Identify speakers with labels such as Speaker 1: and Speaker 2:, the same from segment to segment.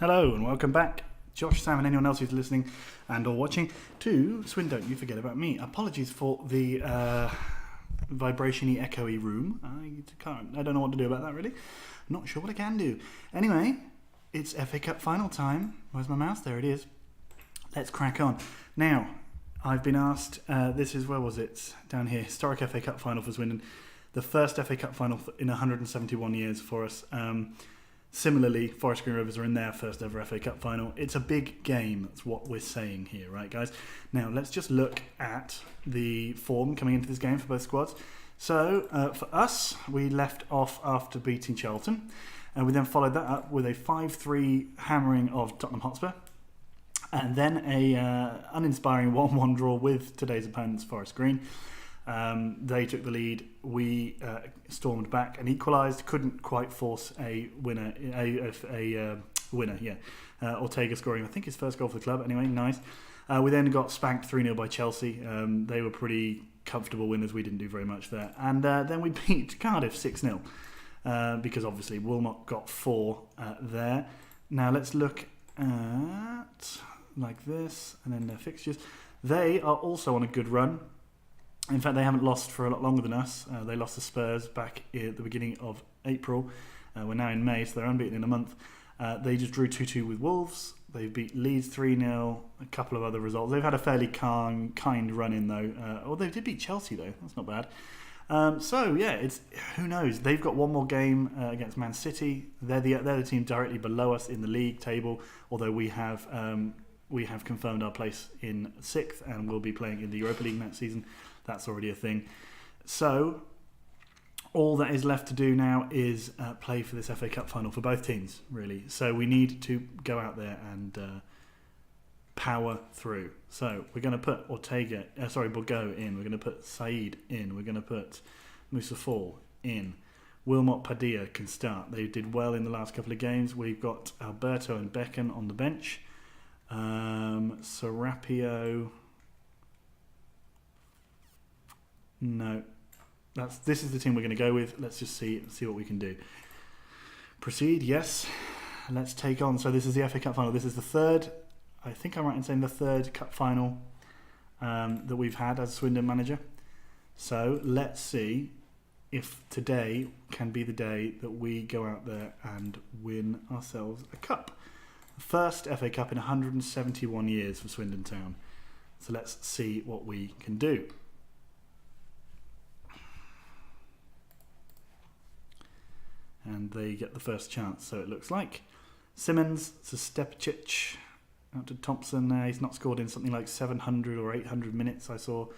Speaker 1: Hello and welcome back, Josh, Sam and anyone else who's listening and or watching to Swindon't, You Forget About Me. Apologies for the vibration-y, echoey room. I don't know what to do about that really. Not sure what I can do. Anyway, it's FA Cup final time. Where's my mouse? There it is. Let's crack on. Now, I've been asked, this is, where was it? Down here, historic FA Cup final for Swindon. The first FA Cup final in 171 years for us. Similarly, Forest Green Rovers are in their first ever FA Cup final. It's a big game, that's what we're saying here, right guys? Now, let's just look at the form coming into this game for both squads. So, for us, we left off after beating Charlton, and we then followed that up with a 5-3 hammering of Tottenham Hotspur, and then a uninspiring 1-1 draw with today's opponents, Forest Green. They took the lead. We stormed back and equalised. Couldn't quite force a winner. Ortega scoring, I think, his first goal for the club. Anyway, nice. We then got spanked 3-0 by Chelsea. They were pretty comfortable winners. We didn't do very much there. And then we beat Cardiff 6-0 because obviously Wilmot got 4 there. Now let's look at like this and then their fixtures. They are also on a good run. In fact, they haven't lost for a lot longer than us. They lost to Spurs back at the beginning of April. We're now in May, so they're unbeaten in a month. They just drew 2-2 with Wolves. They beat Leeds 3-0, a couple of other results. They've had a fairly kind run-in, though. They did beat Chelsea, though. That's not bad. Who knows? They've got one more game against Man City. They're the team directly below us in the league table, although we have confirmed our place in 6th and we'll be playing in the Europa League next season. That's already a thing. So, all that is left to do now is play for this FA Cup final for both teams, really. So, we need to go out there and power through. So, we're going to put Bourgo in. We're going to put Said in. We're going to put Moussa Fall in. Wilmot Padilla can start. They did well in the last couple of games. We've got Alberto and Becken on the bench. Serapio... No, this is the team we're going to go with. Let's just see what we can do. Proceed, yes. Let's take on. So this is the FA Cup final. This is the third. I think I'm right in saying the third cup final that we've had as a Swindon manager. So let's see if today can be the day that we go out there and win ourselves a cup. The first FA Cup in 171 years for Swindon Town. So let's see what we can do. And they get the first chance, so it looks like. Simmons to Stepicic, out to Thompson. He's not scored in something like 700 or 800 minutes, I saw.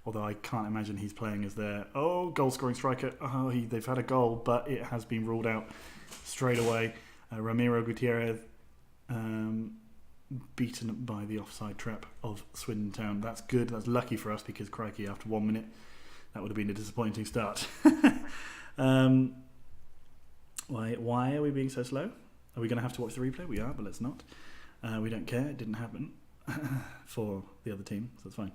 Speaker 1: Although I can't imagine he's playing as their goal-scoring striker. They've had a goal, but it has been ruled out straight away. Ramiro Gutierrez beaten by the offside trap of Swindon Town. That's good. That's lucky for us because, crikey, after 1 minute, that would have been a disappointing start. Why are we being so slow? Are we going to have to watch the replay? We are, but let's not. We don't care. It didn't happen for the other team, so that's fine.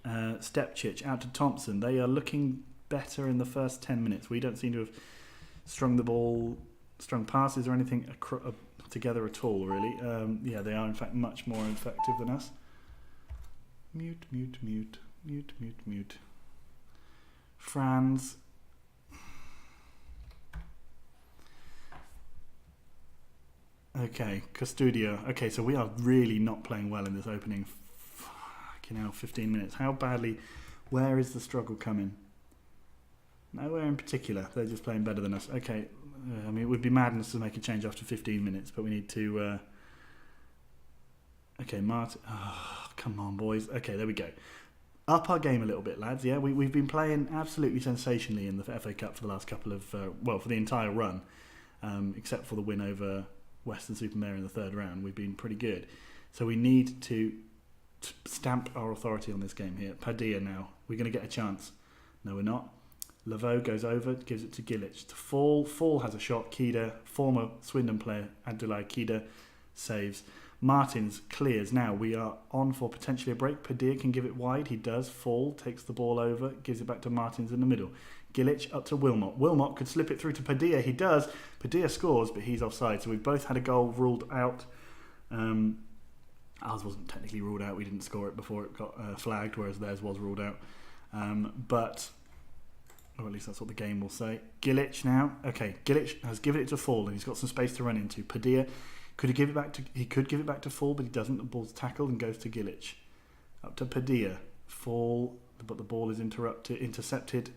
Speaker 1: Stepicic out to Thompson. They are looking better in the first 10 minutes. We don't seem to have strung passes or anything together at all, really. They are, in fact, much more effective than us. Mute. Franz... Okay, Custodio. Okay, so we are really not playing well in this opening 15 minutes. How badly? Where is the struggle coming? Nowhere in particular. They're just playing better than us. Okay, it would be madness to make a change after 15 minutes, but we need to... Okay, Martin... Oh, come on, boys. Okay, there we go. Up our game a little bit, lads. Yeah, we've been playing absolutely sensationally in the FA Cup for the last couple of... for the entire run, except for the win over... Western-super-Mare in the third round. We've been pretty good. So we need to stamp our authority on this game here. Padilla now. We're going to get a chance. No, we're not. Laveau goes over, gives it to Gilic. To Fall. Fall has a shot. Kida, former Swindon player, Abdullah Kida, saves. Martins clears. Now we are on for potentially a break. Padilla can give it wide. He does. Fall takes the ball over, gives it back to Martins in the middle. Gilic up to Wilmot. Wilmot could slip it through to Padilla. He does. Padilla scores, but he's offside. So we've both had a goal ruled out. Ours wasn't technically ruled out. We didn't score it before it got flagged, whereas theirs was ruled out. Or at least that's what the game will say. Gilic now. Okay, Gilic has given it to Fall, and he's got some space to run into. Padilla could give it back to Fall, but he doesn't. The ball's tackled and goes to Gilic. Up to Padilla. Fall, but the ball is intercepted.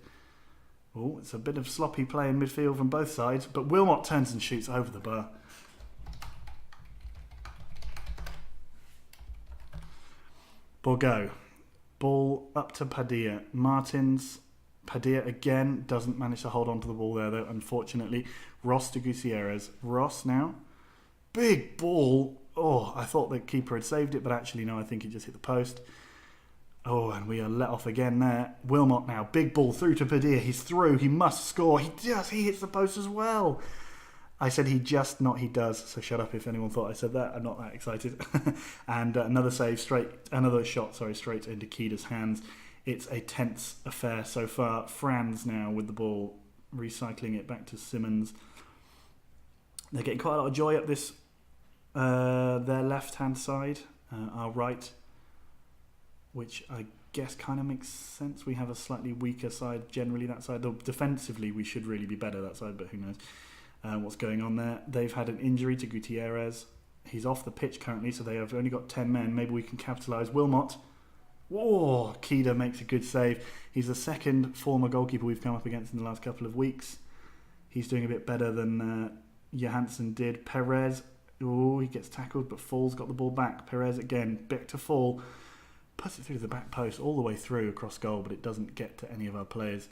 Speaker 1: Oh, it's a bit of sloppy play in midfield from both sides, but Wilmot turns and shoots over the bar. Borgo. Ball up to Padilla. Martins. Padilla again doesn't manage to hold on to the ball there, though, unfortunately. Ross to Gutierrez. Ross now. Big ball. Oh, I thought the keeper had saved it, but actually, no, I think he just hit the post. Oh, and we are let off again there. Wilmot now. Big ball through to Padilla. He's through. He must score. He does. He hits the post as well. I said he just, not he does. So shut up if anyone thought I said that. I'm not that excited. And another shot, straight into Keda's hands. It's a tense affair so far. Franz now with the ball, recycling it back to Simmons. They're getting quite a lot of joy up this, their left-hand side, our right, which I guess kind of makes sense. We have a slightly weaker side generally, that side. Though defensively, we should really be better, that side, but who knows what's going on there. They've had an injury to Gutierrez. He's off the pitch currently, so they have only got 10 men. Maybe we can capitalise. Wilmot. Whoa, Keda makes a good save. He's the second former goalkeeper we've come up against in the last couple of weeks. He's doing a bit better than Johansson did. Perez, oh, he gets tackled, but Fall's got the ball back. Perez again, back to Fall. Puts it through the back post, all the way through across goal, but it doesn't get to any of our players.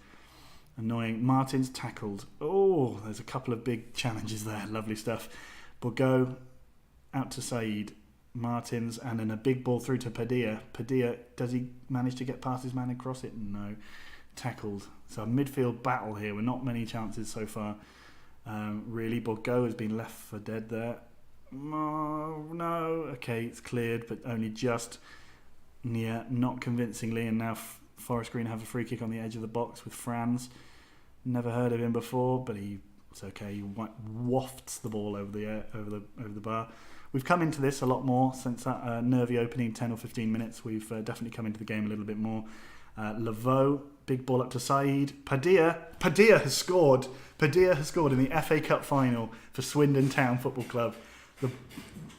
Speaker 1: Annoying. Martin's tackled. Oh, there's a couple of big challenges there. Lovely stuff. Borgo out to Said. Martins, and then a big ball through to Padilla. Padilla, does he manage to get past his man and cross it? No. Tackled. So a midfield battle here with not many chances so far. Really, Borgo has been left for dead there. No. Okay, it's cleared, but only just. Yeah, not convincingly. And now Forest Green have a free kick on the edge of the box with Franz. Never heard of him before, but it's okay. He wafts the ball over the bar. We've come into this a lot more since that nervy opening 10 or 15 minutes. We've definitely come into the game a little bit more. Laveau, big ball up to Said. Padilla has scored. Padilla has scored in the FA Cup final for Swindon Town Football Club. The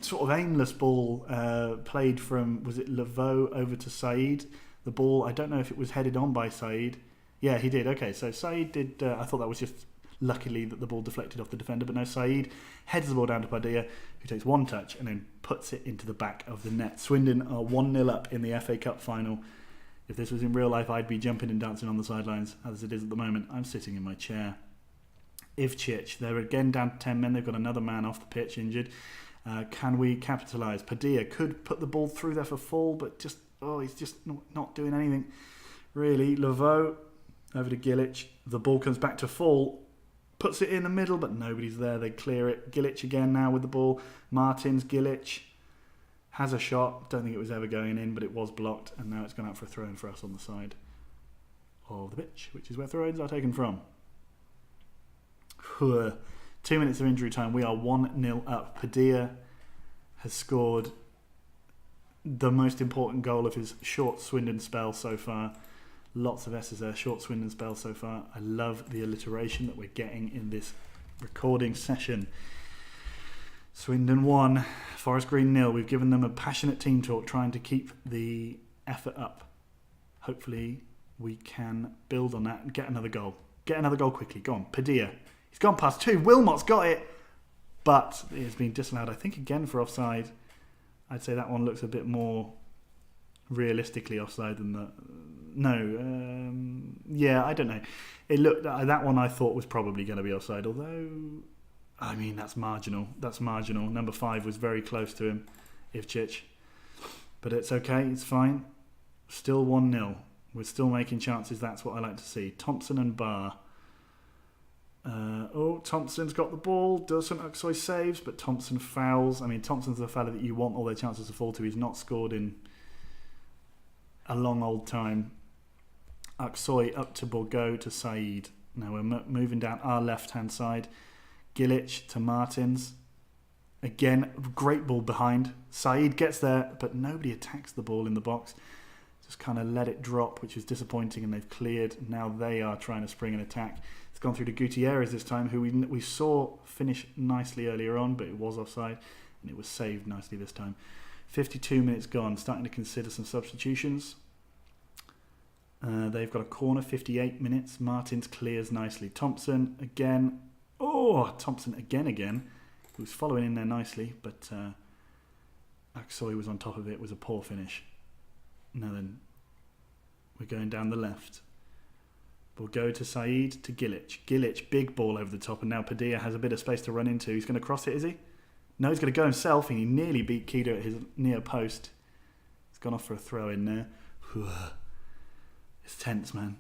Speaker 1: sort of aimless ball played from, was it Laveau over to Said? The ball, I don't know if it was headed on by Said. Yeah, he did. Okay, so Said did, I thought that was just luckily that the ball deflected off the defender, but no, Said heads the ball down to Padilla, who takes one touch and then puts it into the back of the net. Swindon are 1-0 up in the FA Cup final. If this was in real life, I'd be jumping and dancing on the sidelines. As it is at the moment, I'm sitting in my chair. Ivcic, they're again down to 10 men. They've got another man off the pitch injured. Can we capitalise? Padilla could put the ball through there for Fall, but he's just not doing anything really. Laveau over to Gilic. The ball comes back to Fall. Puts it in the middle, but nobody's there. They clear it. Gilic again now with the ball. Martins, Gilic has a shot. Don't think it was ever going in, but it was blocked. And now it's gone out for a throw-in for us on the side of the pitch, which is where throw-ins are taken from. 2 minutes of injury time. We are 1-0 up. Padilla has scored the most important goal of his short Swindon spell so far. Lots of S's there, short Swindon spell so far. I love the alliteration that we're getting in this recording session. Swindon 1, Forest Green 0. We've given them a passionate team talk trying to keep the effort up. Hopefully we can build on that and get another goal. Get another goal quickly. Go on, Padilla. He's gone past 2. Wilmot's got it. But it has been disallowed, I think, again for offside. I'd say that one looks a bit more realistically offside than the... No, I don't know. It looked that one I thought was probably going to be offside, although I mean that's marginal. Number 5 was very close to him, Ivcic, but it's okay. It's fine. Still 1-0. We're still making chances. That's what I like to see. Thompson and Barr. Thompson's got the ball. Doesn't Aksoy saves, but Thompson fouls. I mean, Thompson's the fella that you want all their chances to fall to. He's not scored in a long old time. Aksoy up to Borgo to Said. Now we're moving down our left-hand side. Gilic to Martins. Again, great ball behind. Said gets there, but nobody attacks the ball in the box. Just kind of let it drop, which is disappointing, and they've cleared. Now they are trying to spring an attack. It's gone through to Gutierrez this time, who we saw finish nicely earlier on, but it was offside, and it was saved nicely this time. 52 minutes gone, starting to consider some substitutions. They've got a corner, 58 minutes. Martins clears nicely. Thompson again. Oh, Thompson again. He was following in there nicely, but Aksoy was on top of it. It was a poor finish. Now then, we're going down the left. We'll go to Said to Gilic. Gilic, big ball over the top, and now Padilla has a bit of space to run into. He's going to cross it, is he? No, he's going to go himself, and he nearly beat Kedo at his near post. He's gone off for a throw in there. It's tense, man.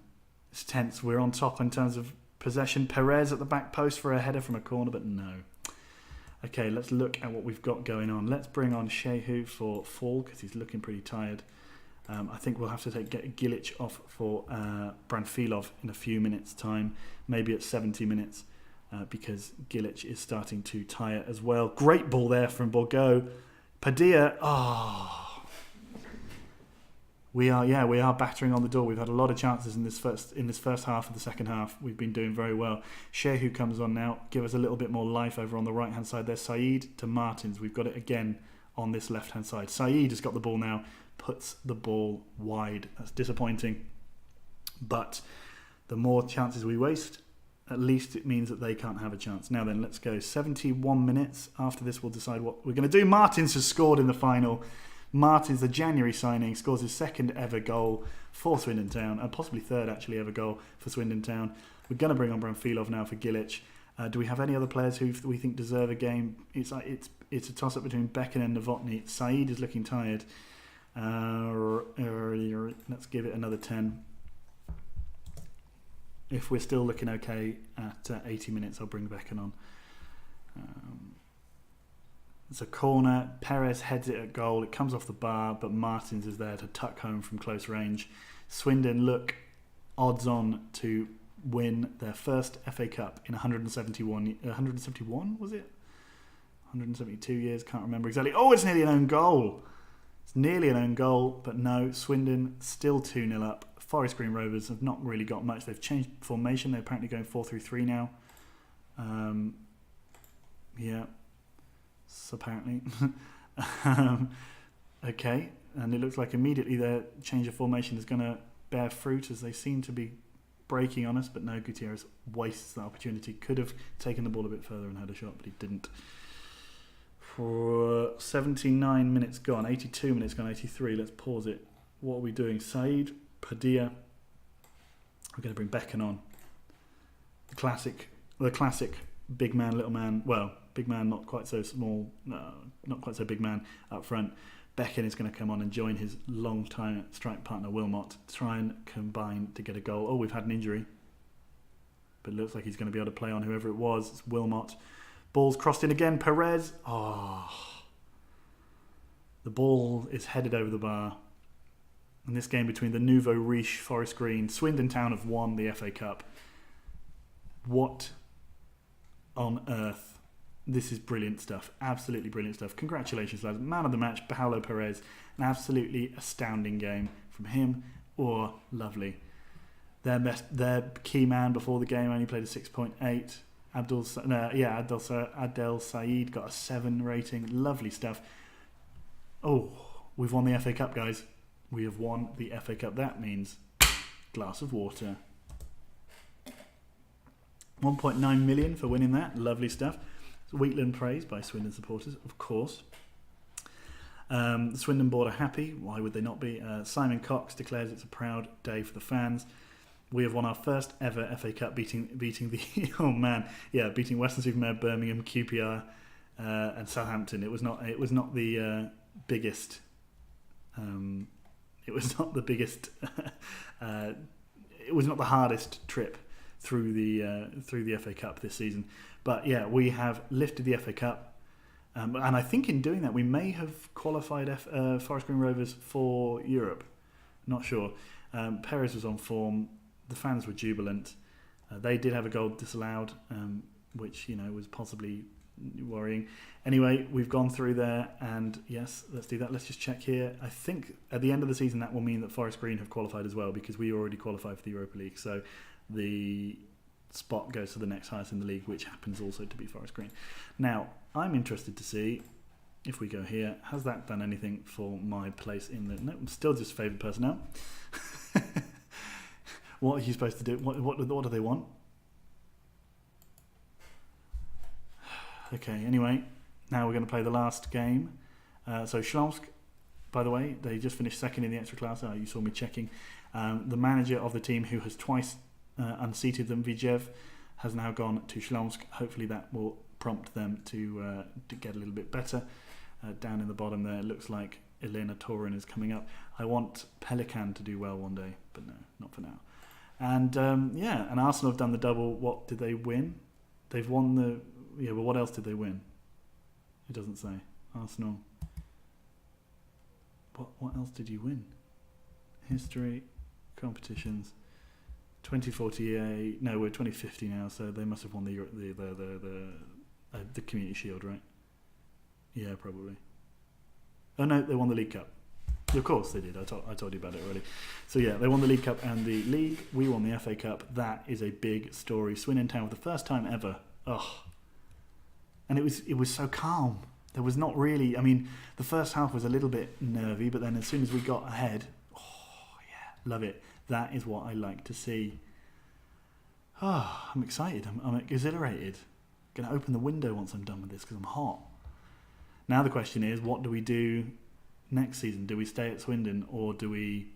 Speaker 1: It's tense. We're on top in terms of possession. Perez at the back post for a header from a corner, but no. Okay, let's look at what we've got going on. Let's bring on Shehu for Fall, because he's looking pretty tired. I think we'll have to get Gilic off for Branfilov in a few minutes' time, maybe at 70 minutes, because Gilic is starting to tire as well. Great ball there from Borgo. Padilla, we are battering on the door. We've had a lot of chances in this first half of the second half. We've been doing very well. Shehu comes on now, give us a little bit more life over on the right hand side there. Said to Martins. We've got it again on this left hand side. Said has got the ball now, puts the ball wide. That's disappointing. But the more chances we waste, at least it means that they can't have a chance. Now then, let's go. 71 minutes. After this, we'll decide what we're going to do. Martins has scored in the final. Martins, the January signing, scores his second ever goal for Swindon Town, and possibly third actually ever goal for Swindon Town. We're going to bring on Branfilov now for Gilic. Do we have any other players who we think deserve a game? It's a toss-up between Becken and Novotny. Said is looking tired. Let's give it another 10. If we're still looking okay at 80 minutes, I'll bring Becken on. It's a corner. Perez heads it at goal. It comes off the bar, but Martins is there to tuck home from close range. Swindon look odds on to win their first FA Cup in 171 was it? 172 years, can't remember exactly. Oh, it's nearly an own goal. It's nearly an own goal, but no, Swindon still 2-0 up. Forest Green Rovers have not really got much. They've changed formation. They're apparently going 4-3-3 now. Yeah. So apparently. Okay, and it looks like immediately their change of formation is going to bear fruit, as they seem to be breaking on us, but no, Gutierrez wastes that opportunity. Could have taken the ball a bit further and had a shot, but he didn't. For 79 minutes gone, 82 minutes gone, 83, let's pause it. What are we doing? Said, Padilla. We're going to bring Becken on. The classic big man, little man. Well, big man, not quite so small, not quite so big man up front. Becken is going to come on and join his long-time strike partner Wilmot to try and combine to get a goal. Oh, we've had an injury, but it looks like he's going to be able to play on whoever it was. It's Wilmot. Ball's crossed in again. Perez. The ball is headed over the bar. In this game between the Nouveau Riche, Forest Green, Swindon Town have won the FA Cup. What on earth? This is brilliant stuff. Absolutely brilliant stuff. Congratulations, lads. Man of the match, Paulo Perez. An absolutely astounding game from him. Lovely. Their key man before the game only played a 6.8. Adel Said got a 7 rating. Lovely stuff. Oh, we've won the FA Cup, guys. We have won the FA Cup. That means glass of water. 1.9 million for winning that. Lovely stuff. Wheatland praise by Swindon supporters, of course. The Swindon board are happy. Why would they not be? Simon Cox declares it's a proud day for the fans. We have won our first ever FA Cup, beating the beating Western-super-Mare, Birmingham, QPR, and Southampton. It was not the biggest. It was not the biggest. It was not the hardest trip through the FA Cup this season. But yeah, we have lifted the FA Cup, and I think in doing that we may have qualified Forest Green Rovers for Europe. Not sure. Perez was on form. The fans were jubilant. They did have a goal disallowed, which was possibly worrying. Anyway, we've gone through there, and yes, let's do that. Let's just check here. I think at the end of the season that will mean that Forest Green have qualified as well, because we already qualified for the Europa League. So the spot goes to the next highest in the league, which happens also to be Forest Green. Now, I'm interested to see, if we go here, has that done anything for my place in the... No, still just favoured personnel. What are you supposed to do? What do they want? Okay, anyway, now we're going to play the last game. So Śląsk, by the way, they just finished second in the extra class. You saw me checking. The manager of the team, who has twice unseated them, Widzew, has now gone to Śląsk. Hopefully that will prompt them to get a little bit better. Down in the bottom there, it looks like Elena Torin is coming up. I want Pelican to do well one day, but no, not for now. And and Arsenal have done the double. What did they win? They've won the... Yeah, but what else did they win? It doesn't say. Arsenal. What else did you win? History, competitions, 2048. No, we're 2050 now, so they must have won the Community Shield, right? Yeah, probably. Oh no, they won the League Cup. Of course they did. I told you about it already. So yeah, they won the League Cup and the League. We won the FA Cup. That is a big story. Swindon Town for the first time ever. Oh. And it was so calm. There was not really... I mean, the first half was a little bit nervy, but then as soon as we got ahead... Oh, yeah, love it. That is what I like to see. Oh, I'm excited. I'm exhilarated. Going to open the window once I'm done with this because I'm hot. Now the question is, what do we do next season? Do we stay at Swindon, or do we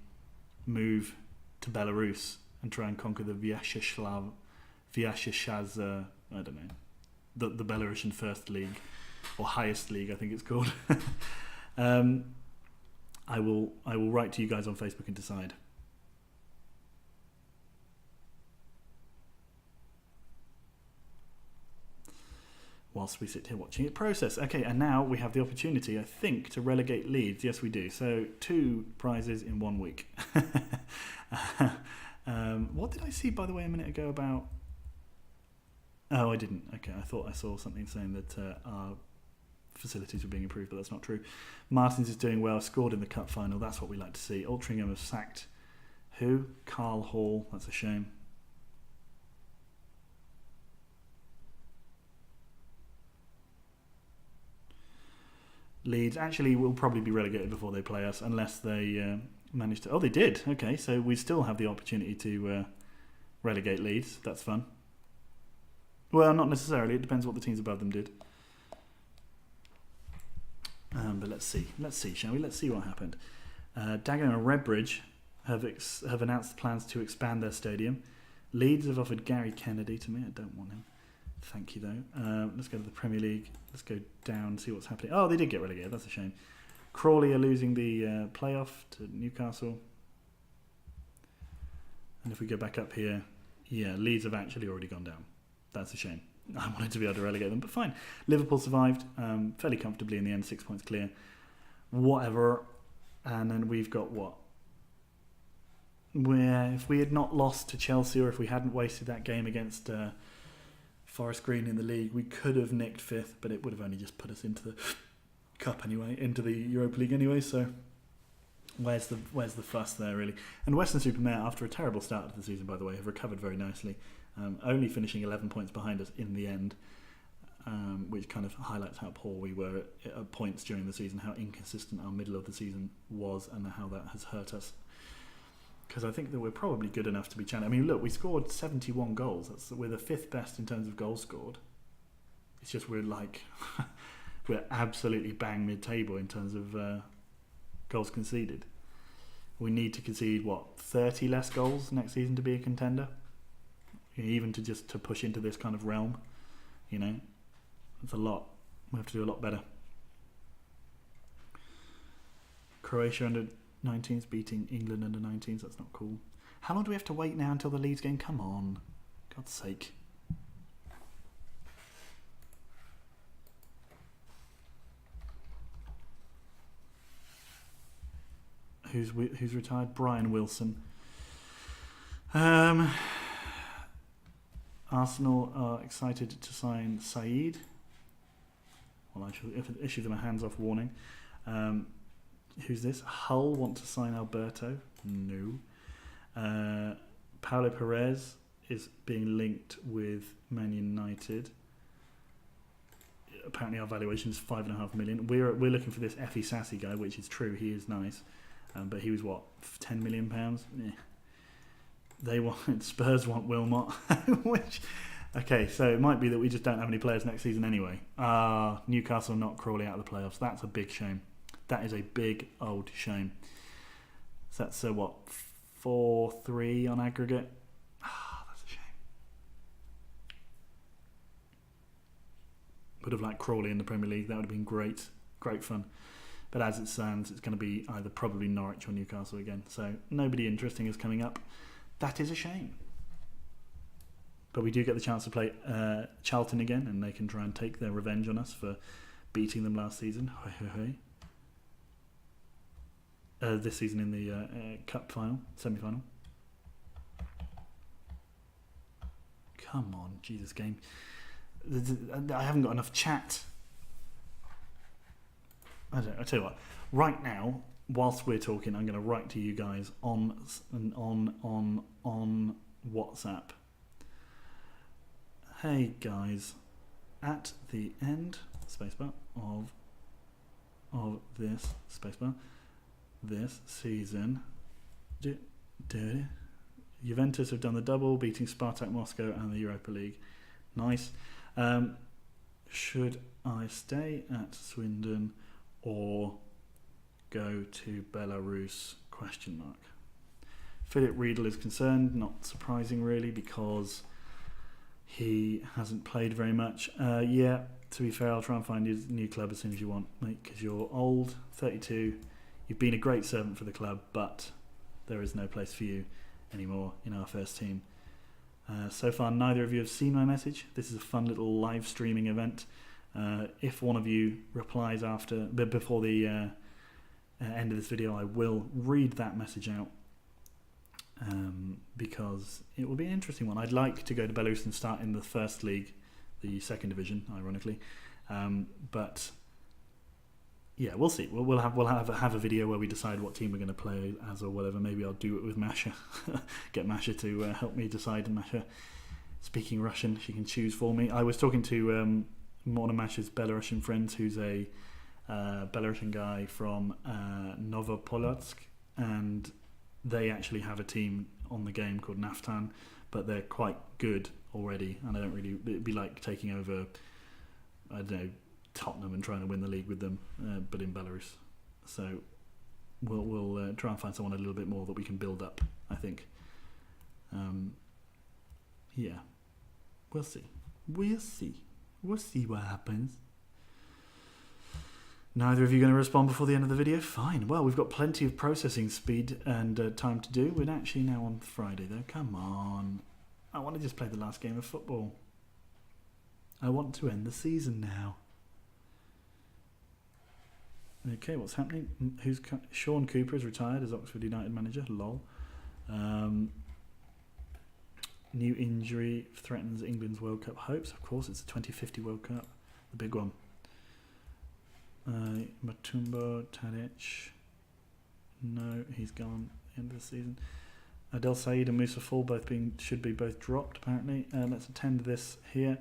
Speaker 1: move to Belarus and try and conquer the Vyashchaz, I don't know, the Belarusian First League, or Highest League, I think it's called. I will write to you guys on Facebook and decide. Whilst we sit here watching it process. Okay, and now we have the opportunity, I think, to relegate Leeds. Yes, we do. So 2 prizes in 1 week. What did I see, by the way, a minute ago about... Oh, I didn't. Okay, I thought I saw something saying that our facilities were being improved, but that's not true. Martins is doing well, scored in the cup final. That's what we like to see. Altrincham have sacked who? Carl Hall. That's a shame. Leeds actually will probably be relegated before they play us, unless they manage to... Oh, they did. Okay, so we still have the opportunity to relegate Leeds. That's fun. Well, not necessarily. It depends what the teams above them did. But let's see. Let's see, shall we? Let's see what happened. Dagenham and Redbridge have announced plans to expand their stadium. Leeds have offered Gary Kennedy to me. I don't want him. Thank you, though. Let's go to the Premier League. Let's go down and see what's happening. Oh, they did get relegated. That's a shame. Crawley are losing the playoff to Newcastle. And if we go back up here, yeah, Leeds have actually already gone down. That's a shame. I wanted to be able to relegate them, but fine. Liverpool survived fairly comfortably in the end, 6 points clear. Whatever. And then we've got what? Where if we had not lost to Chelsea, or if we hadn't wasted that game against Forest Green in the league, we could have nicked 5th, but it would have only just put us into the cup anyway, into the Europa League anyway. So where's the fuss there, really? And Weston-super-Mare, after a terrible start to the season, by the way, have recovered very nicely. Only finishing 11 points behind us in the end, which kind of highlights how poor we were at points during the season, how inconsistent our middle of the season was, and how that has hurt us. Because I think that we're probably good enough to be challenged. I mean, look, we scored 71 goals. We're the 5th best in terms of goals scored. It's just we're absolutely bang mid-table in terms of goals conceded. We need to concede, 30 less goals next season to be a contender? Even to push into this kind of realm, it's a lot. We have to do a lot better. Croatia under 19s beating England under 19s. That's not cool. How long do we have to wait now until the Leeds game? Come on, God's sake. Who's retired? Brian Wilson. Um, Arsenal are excited to sign Saeed. Well, I should issue them a hands-off warning. Who's this? Hull want to sign Alberto? No. Paulo Perez is being linked with Man United. Apparently our valuation is 5.5 million. We're looking for this Effie Sassy guy, which is true. He is nice, but he was what, 10 million pounds? They want Spurs want Wilmot, which. Okay, so it might be that we just don't have any players next season anyway. Newcastle not crawling out of the playoffs. That's a big shame. That is a big old shame. So that's 4-3 on aggregate. That's a shame. Would have liked Crawley in the Premier League. That would have been great fun. But as it stands, it's going to be either probably Norwich or Newcastle again. So nobody interesting is coming up. That is a shame. But we do get the chance to play Charlton again, and they can try and take their revenge on us for beating them last season. This season in the cup final, semi-final. Come on, Jesus game. I haven't got enough chat. I tell you what. Right now, whilst we're talking, I'm going to write to you guys on WhatsApp. Hey guys, at the end spacebar of this spacebar this season, Juventus have done the double, beating Spartak Moscow and the Europa League. Nice. Should I stay at Swindon or go to Belarus? ? Philip Riedel is concerned. Not surprising really, because he hasn't played very much. Yeah, to be fair, I'll try and find his new club as soon as you want, mate, because you're old, 32. You've been a great servant for the club, but there is no place for you anymore in our first team. So far, neither of you have seen my message. This is a fun little live streaming event. If one of you replies before the end of this video, I will read that message out. Because it will be an interesting one. I'd like to go to Belarus and start in the first league, the second division, ironically. But yeah, we'll see. We'll have a video where we decide what team we're going to play as or whatever. Maybe I'll do it with Masha. Get Masha to help me decide. And Masha, speaking Russian, she can choose for me. I was talking to one of Masha's Belarusian friends, who's a Belarusian guy from Novopolotsk, and they actually have a team on the game called Naftan, but they're quite good already, and it'd be like taking over, I don't know, Tottenham and trying to win the league with them, but in Belarus. So we'll try and find someone a little bit more that we can build up, I think. Yeah, we'll see. We'll see what happens. Neither of you going to respond before the end of the video? Fine. Well, we've got plenty of processing speed and time to do. We're actually now on Friday, though. Come on. I want to just play the last game of football. I want to end the season now. Okay, what's happening? Sean Cooper is retired as Oxford United manager. Lol. New injury threatens England's World Cup hopes. Of course, it's the 2050 World Cup. The big one. Matumbo, Tadic. No, he's gone end of the season. Adel Said and Musa Fall should be both dropped apparently. Let's attend this here.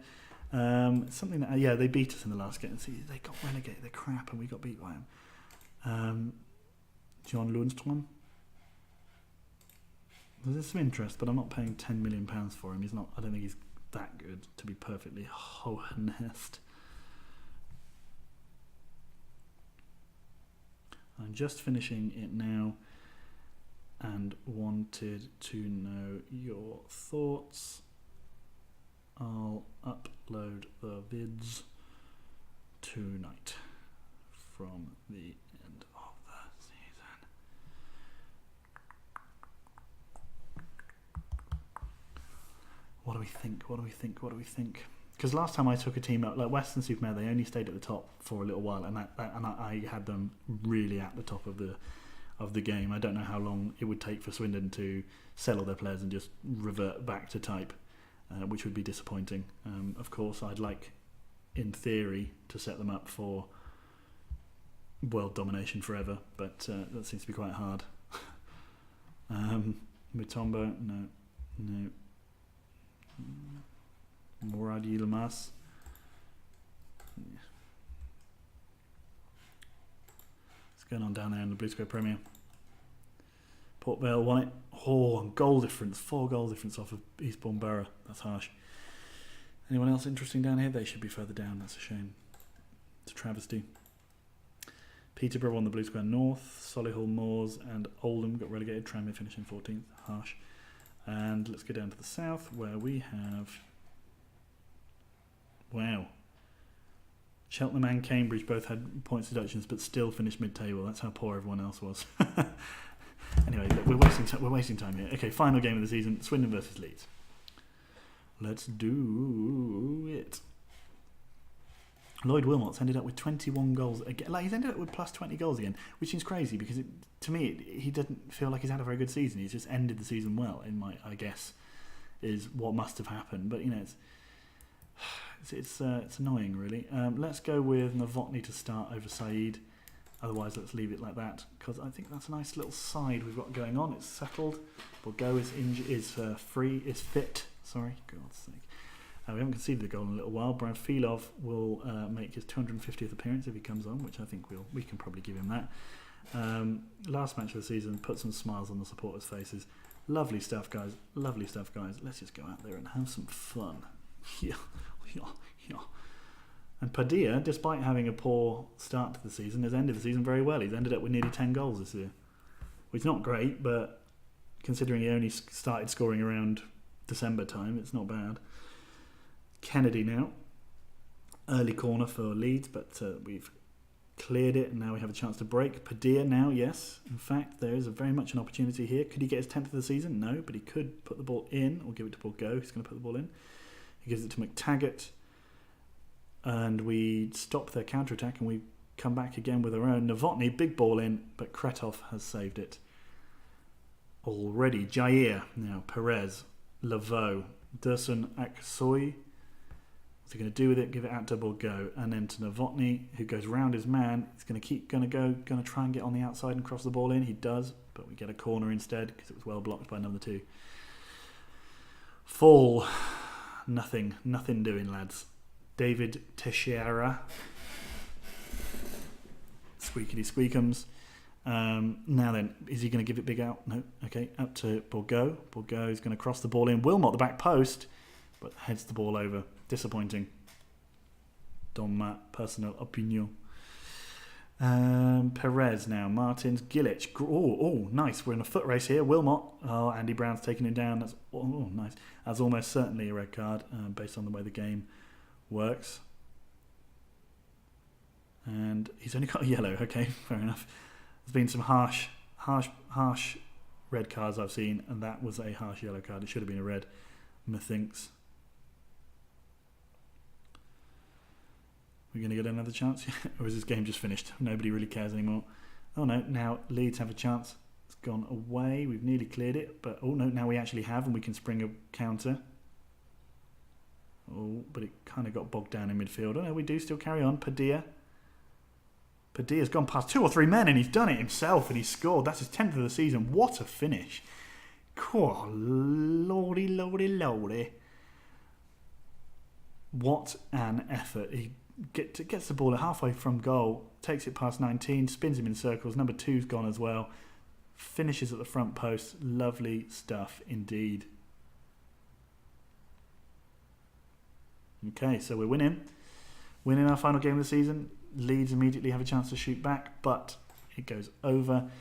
Speaker 1: Something that they beat us in the last game. See, they got relegated. They're crap, and we got beat by them. John Lundstrom. There's some interest, but I'm not paying £10 million for him. He's not. I don't think he's that good, to be perfectly honest. I'm just finishing it now and wanted to know your thoughts. I'll upload the vids tonight from the end of the season. What do we think? Because last time I took a team out, like Western-super-Mare, they only stayed at the top for a little while, and I had them really at the top of the of the game. I don't know how long it would take for Swindon to sell all their players and just revert back to type, which would be disappointing. Of course, I'd like, in theory, to set them up for world domination forever, but that seems to be quite hard. Mutombo, no. Morad Yilmaz. What's going on down there in the Blue Square Premier? Port Vale won it. Oh, and goal difference. 4 goal difference off of Eastbourne Borough. That's harsh. Anyone else interesting down here? They should be further down. That's a shame. It's a travesty. Peterborough won the Blue Square North. Solihull Moors and Oldham got relegated. Tranmere finishing 14th. Harsh. And let's go down to the south where we have... Wow. Cheltenham and Cambridge both had points deductions but still finished mid-table. That's how poor everyone else was. Anyway, look, we're wasting time here. Okay, final game of the season, Swindon versus Leeds. Let's do it. Lloyd Wilmot's ended up with 21 goals again. Like, he's ended up with plus 20 goals again, which seems crazy because to me he doesn't feel like he's had a very good season. He's just ended the season well. I guess, is what must have happened. But it's annoying really. Let's go with Novotny to start over Saeed. Otherwise, let's leave it like that because I think that's a nice little side we've got going on. It's settled. Borgo is fit. Sorry, God's sake. We haven't conceded a goal in a little while. Brad Filov will make his 250th appearance if he comes on, which I think we can probably give him that. Last match of the season, put some smiles on the supporters' faces. Lovely stuff, guys. Lovely stuff, guys. Let's just go out there and have some fun. Yeah. And Padilla, despite having a poor start to the season, has ended the season very well. He's ended up with nearly 10 goals this year, which is not great, but considering he only started scoring around December time, it's not bad. Kennedy now. Early corner for Leeds, but we've cleared it, and now we have a chance to break. Padilla now, yes. In fact, there is very much an opportunity here. Could he get his 10th of the season? No, but he could put the ball in, or give it to Borgo. He's going to put the ball in. He gives it to McTaggart. And we stop their counter-attack and we come back again with our own. Novotny, big ball in, but Kretov has saved it. Already, Jair, now Perez, Laveau, Dursun Aksoy. What's he going to do with it? Give it out to Borgo. And then to Novotny, who goes round his man. He's going to try and get on the outside and cross the ball in. He does, but we get a corner instead because it was well blocked by number 2. Fall. Nothing doing, lads. David Teixeira. Squeakity squeakums. Now then, is he going to give it big out? No. Okay, up to Borgo. Borgo is going to cross the ball in. Wilmot, the back post, but heads the ball over. Disappointing. Dans ma personal opinion. Perez now. Martins. Gillich. Oh, nice. We're in a foot race here. Wilmot. Oh, Andy Brown's taking him down. That's nice. That's almost certainly a red card based on the way the game works. And he's only got a yellow. Okay, fair enough. There's been some harsh red cards I've seen, and that was a harsh yellow card. It should have been a red, methinks. We're going to get another chance? Or is this game just finished? Nobody really cares anymore. Oh no, now Leeds have a chance. It's gone away. We've nearly cleared it, but oh no, now we actually have, and we can spring a counter. Oh, but it kind of got bogged down in midfield. Oh no, we do still carry on. Padilla's gone past 2 or 3 men and he's done it himself and he's scored. That's his 10th of the season. What a finish. Oh, lordy. What an effort. He gets the ball halfway from goal, takes it past 19, spins him in circles. Number 2's gone as well. Finishes at the front post. Lovely stuff indeed. Okay, so we're winning our final game of the season. Leeds immediately have a chance to shoot back, but it goes over.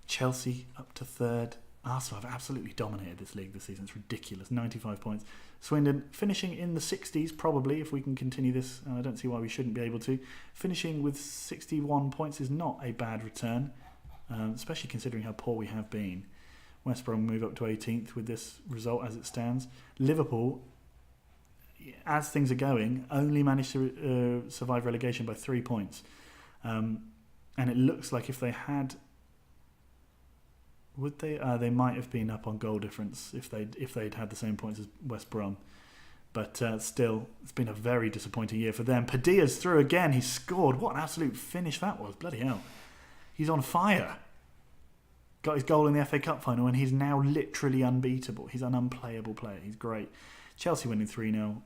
Speaker 1: Chelsea up to 3rd. Arsenal have absolutely dominated this league this season. It's ridiculous. 95 points. Swindon finishing in the 60s, probably, if we can continue this. And I don't see why we shouldn't be able to. Finishing with 61 points is not a bad return, especially considering how poor we have been. West Brom move up to 18th with this result as it stands. Liverpool, as things are going, only managed to survive relegation by 3 points. And it looks like if they had Would they? They might have been up on goal difference if they'd had the same points as West Brom. But still, it's been a very disappointing year for them. Padilla's through again. He's scored. What an absolute finish that was. Bloody hell. He's on fire. Got his goal in the FA Cup final, and he's now literally unbeatable. He's an unplayable player. He's great. Chelsea winning 3-0.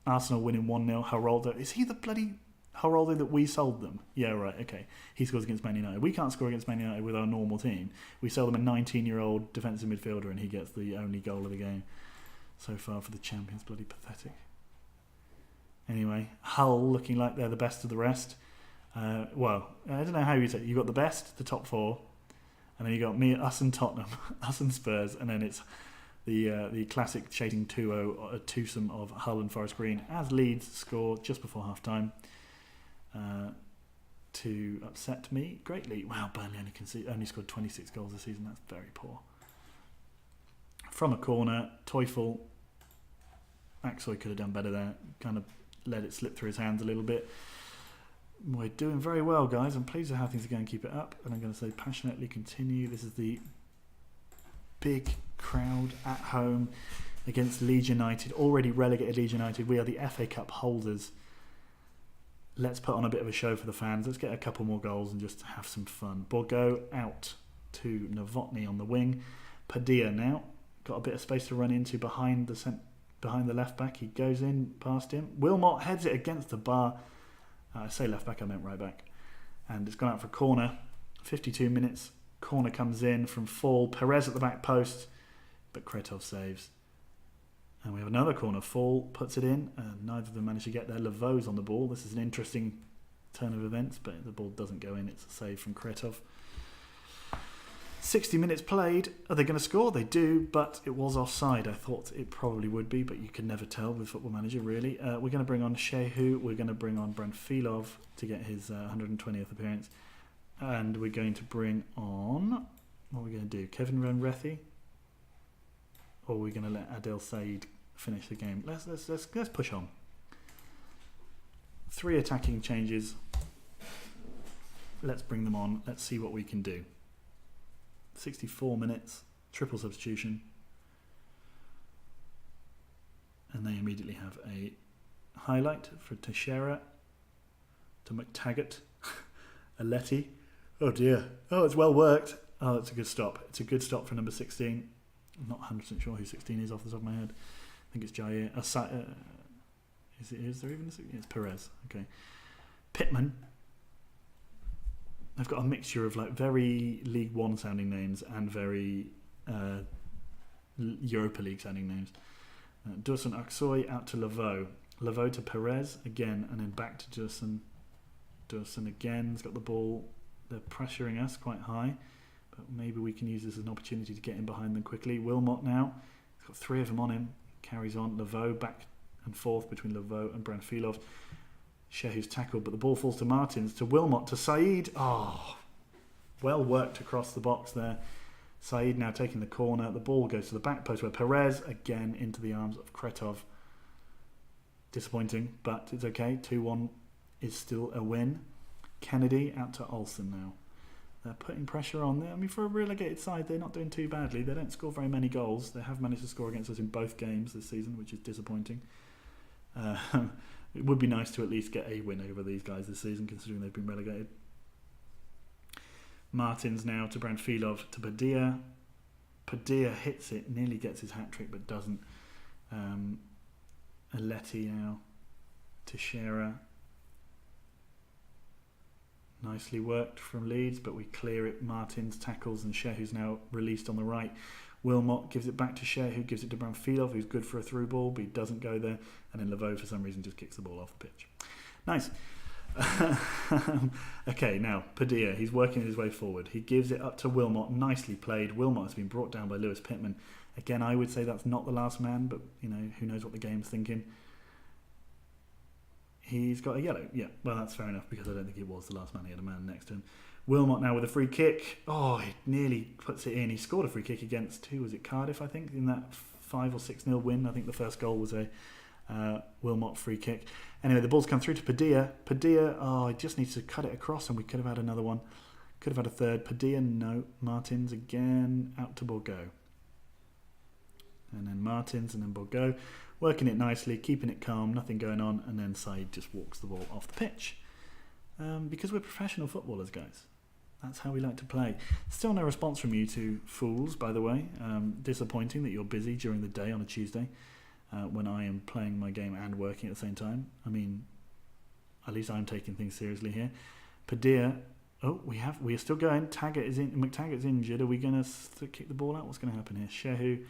Speaker 1: Arsenal winning 1-0. Geraldo. Is he the bloody Geraldo that we sold them? Yeah, right. Okay. He scores against Man United. We can't score against Man United with our normal team. We sell them a 19-year-old defensive midfielder, and he gets the only goal of the game so far for the champions. Bloody pathetic. Anyway, Hull looking like they're the best of the rest. Well, I don't know how you say it. You've got the best, the top four, and then you got us and Tottenham, us and Spurs, and then it's the classic chasing 2-0, a twosome of Hull and Forest Green as Leeds score just before half-time to upset me greatly. Wow, Burnley only scored 26 goals this season. That's very poor. From a corner, Teufel, Aksoy could have done better there. Kind of let it slip through his hands a little bit. We're doing very well, guys. I'm pleased with how things are going. Keep it up. And I'm going to say passionately continue. This is the big crowd at home against Leeds United. Already relegated Leeds United. We are the FA Cup holders. Let's put on a bit of a show for the fans. Let's get a couple more goals and just have some fun. Borgo out to Novotny on the wing. Padilla now. Got a bit of space to run into behind the left back. He goes in past him. Wilmot heads it against the bar. I say left back, I meant right back. And it's gone out for a corner. 52 minutes. Corner comes in from Fall. Perez at the back post, but Kretov saves. And we have another corner. Fall puts it in. Neither of them managed to get there. Laveau's on the ball. This is an interesting turn of events, but the ball doesn't go in. It's a save from Kretov. 60 minutes played. Are they going to score? They do, but it was offside. I thought it probably would be, but you can never tell with Football Manager, really. We're going to bring on Shehu. We're going to bring on Branfilov to get his 120th appearance. And we're going to bring on... What are we going to do? Kevin Renrethi? Or are we going to let Adel Said finish the game? Let's push on. 3 attacking changes. Let's bring them on. Let's see what we can do. 64 minutes, triple substitution, and they immediately have a highlight for Teixeira to McTaggart, Aletti. Oh dear, oh it's well worked. Oh, it's a good stop. It's a good stop for number 16. I'm not 100% sure who 16 is off the top of my head. I think it's Jair. Is there even a 16? It's Perez. Okay, Pittman. I've got a mixture of like very League One sounding names and very Europa League sounding names. Dursun Aksoy out to Laveau. Laveau to Perez again, and then back to Dursun. Dursun again has got the ball. They're pressuring us quite high, but maybe we can use this as an opportunity to get in behind them quickly. Wilmot now. He's got 3 of them on him. Carries on. Laveau back and forth between Laveau and Branfilov. Shehu's tackled, but the ball falls to Martins, to Wilmot, to Said. Oh, well worked across the box there. Said now taking the corner. The ball goes to the back post where Perez, again, into the arms of Kretov. Disappointing, but it's okay. 2-1 is still a win. Kennedy out to Olsen now. They're putting pressure on there. I mean, for a relegated side, they're not doing too badly. They don't score very many goals. They have managed to score against us in both games this season, which is disappointing. It would be nice to at least get a win over these guys this season, considering they've been relegated. Martins now to Branfilov, to Padilla. Padilla hits it, nearly gets his hat-trick, but doesn't. Aletti now to Shearer. Nicely worked from Leeds, but we clear it. Martins tackles, and Shehu's now released on the right. Wilmot gives it back to Shehu, gives it to Branfilov, who's good for a through ball, but he doesn't go there. And then Laveau, for some reason, just kicks the ball off the pitch. Nice. Okay, now, Padilla, he's working his way forward. He gives it up to Wilmot, nicely played. Wilmot has been brought down by Lewis Pittman. Again, I would say that's not the last man, but, you know, who knows what the game's thinking. He's got a yellow. Yeah, well, that's fair enough, because I don't think it was the last man. He had a man next to him. Wilmot now with a free kick. Oh, he nearly puts it in. He scored a free kick against, who was it, Cardiff, I think, in that 5 or 6-0 win. I think the first goal was a Wilmot free kick. Anyway, the ball's come through to Padilla. Padilla, he just needs to cut it across, and we could have had another one. Could have had a third. Padilla, no. Martins again, out to Borgo. And then Martins and then Borgo. Working it nicely, keeping it calm, nothing going on. And then Said just walks the ball off the pitch. Because we're professional footballers, guys. That's how we like to play. Still no response from you two fools, by the way. Disappointing that you're busy during the day on a Tuesday when I am playing my game and working at the same time. I mean, at least I'm taking things seriously here. Padilla. Oh, we are still going. McTaggart's injured. Are we going to kick the ball out? What's going to happen here? Shehu.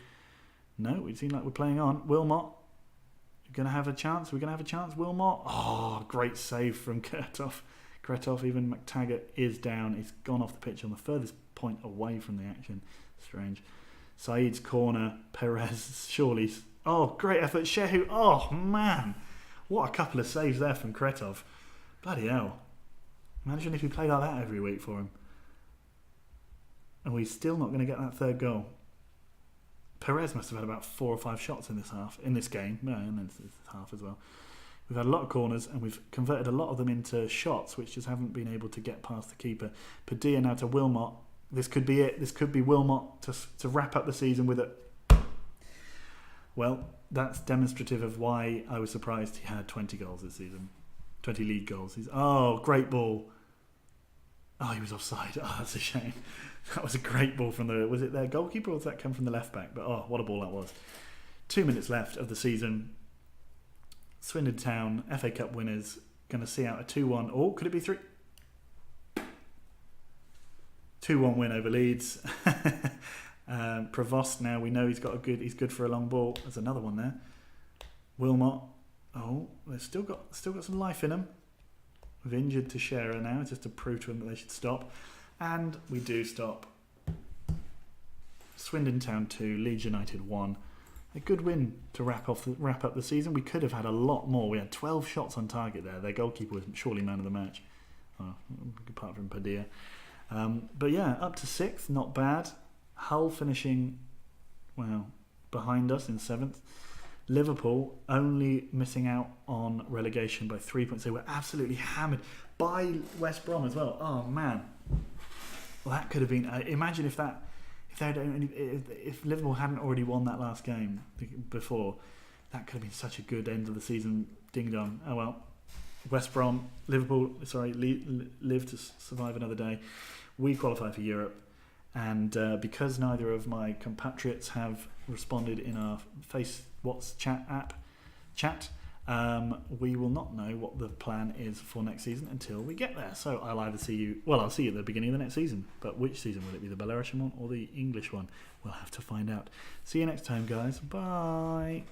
Speaker 1: No, it seems like we're playing on. Wilmot. Going to have a chance. We're going to have a chance. Wilmot. Oh, great save from Kretov. Even McTaggart is down. He's gone off the pitch on the furthest point away from the action. Strange. Said's corner. Perez. Surely. Oh, great effort. Shehu. Oh, man. What a couple of saves there from Kretov. Bloody hell. Imagine if we played like that every week for him. And we're still not going to get that third goal. Perez must have had about 4 or 5 shots in this game. No, and then this half as well. We've had a lot of corners and we've converted a lot of them into shots which just haven't been able to get past the keeper. Padilla now to Wilmot. This could be it. This could be Wilmot to wrap up the season with it. Well, that's demonstrative of why I was surprised he had 20 goals this season. 20 league goals. Great ball. Oh, he was offside. Oh, that's a shame. That was a great ball from was it their goalkeeper or did that come from the left back? But oh, what a ball that was. 2 minutes left of the season. Swindon Town, FA Cup winners, going to see out a 2-1. Oh, could it be 3? 2-1 win over Leeds. Provost now, we know he's good for a long ball. There's another one there. Wilmot. Oh, they've still got some life in them. We've injured Teixeira now, just to prove to them that they should stop. And we do stop. Swindon Town 2, Leeds United 1. A good win to wrap up the season. We could have had a lot more. We had 12 shots on target there. Their goalkeeper was surely man of the match, apart from Padilla. But yeah, up to 6th, not bad. Hull finishing, behind us in 7th. Liverpool only missing out on relegation by 3 points. They were absolutely hammered by West Brom as well. Oh man, well that could have been. Imagine if Liverpool hadn't already won that last game before, that could have been such a good end of the season. Ding dong. Oh well. West Brom, Liverpool. Live to survive another day. We qualify for Europe. And because neither of my compatriots have responded in our chat, we will not know what the plan is for next season until we get there. So I'll see you at the beginning of the next season. But which season? Will it be the Belarusian one or the English one? We'll have to find out. See you next time, guys. Bye.